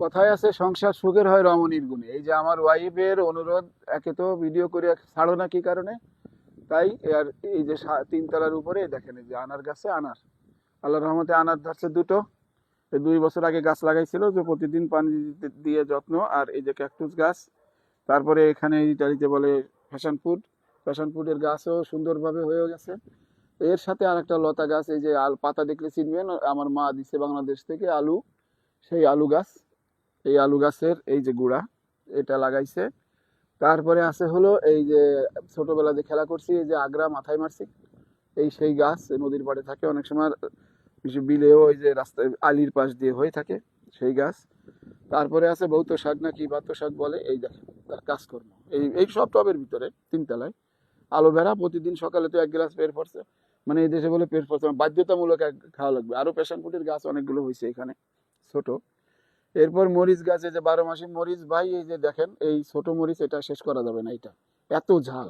কথায় আছে সংসার সুখের হয় রমণীর গুণে। এই যে আমার ওয়াইফের অনুরোধ, একে তো ভিডিও করে ছাড়ো না কি কারণে, তাই আর এই যে তিনতলার উপরে দেখেন এই যে আনার গাছে আনার, আল্লাহ রহমতে আনার ধরছে দুটো। 2 বছর আগে গাছ লাগাইছিল, যে প্রতিদিন পানি দিয়ে যত্ন। আর এই যে ক্যাকটুস গাছ, তারপরে এখানে ইটালিতে বলে ফ্যাশন ফুড, ফ্যাশন ফুডের গাছও সুন্দরভাবে হয়ে গেছে। এর সাথে আর একটা লতা গাছ, এই যে পাতা দেখলে চিনবেন, আমার মা দিছে বাংলাদেশ থেকে আলু, সেই আলু গাছ। এই আলু গাছের এই যে গুড়া, এটা লাগাইছে। তারপরে আছে হলো এই যে ছোটবেলাতে খেলা করছি, এই যে আগ্রা মাথায় মারছি, এই সেই গাছ নদীর পাড়ে থাকে অনেক সময়, বিলেও ওই যে রাস্তায় আলির পাশ দিয়ে হয়ে থাকে সেই গাছ। তারপরে আছে বৌত শাক না কি বাত শাক বলে, এই দেখেন তার কাজকর্ম। এই সব টবের ভিতরে তিনতলায় অ্যালোভেরা প্রতিদিন সকালে তো 1 গ্লাস পেট পড়ছে, মানে এই দেশে বলে পেট পড়ছে মানে বাধ্যতামূলক খাওয়া লাগবে। আরো প্যাশন ফুটের গাছ অনেকগুলো হয়েছে এখানে ছোট। এরপর মরিচ গাছে যে 12 মাসি মরিচ, ভাই এই যে দেখেন এই ছোট মরিচ, এটা শেষ করা যাবে না, এটা এত ঝাল।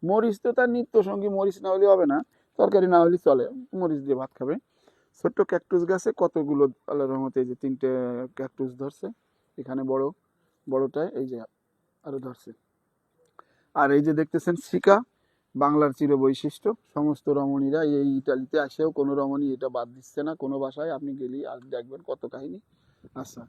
মরিচ তো তার নিত্য সঙ্গী, মরিচ না হলে হবে না, তরকারি না হলে চলে, মরিচ দিয়ে ভাত খাবে। ছোট্ট ক্যাকটুস গাছে কতগুলো আল্লাহর রহমতে এই যে 3টে ক্যাকটুস ধরছে এখানে, বড় বড়টায় এই যে আরো ধরছে। আর এই যে দেখতেছেন সিকা, বাংলার চির বৈশিষ্ট্য। সমস্ত রমণীরা এই ইটালিতে আসেও কোনো রমণী এটা বাদ দিচ্ছে না, কোনো বাসায় আপনি গেলেই আর দেখবেন কত কাহিনী। আচ্ছা।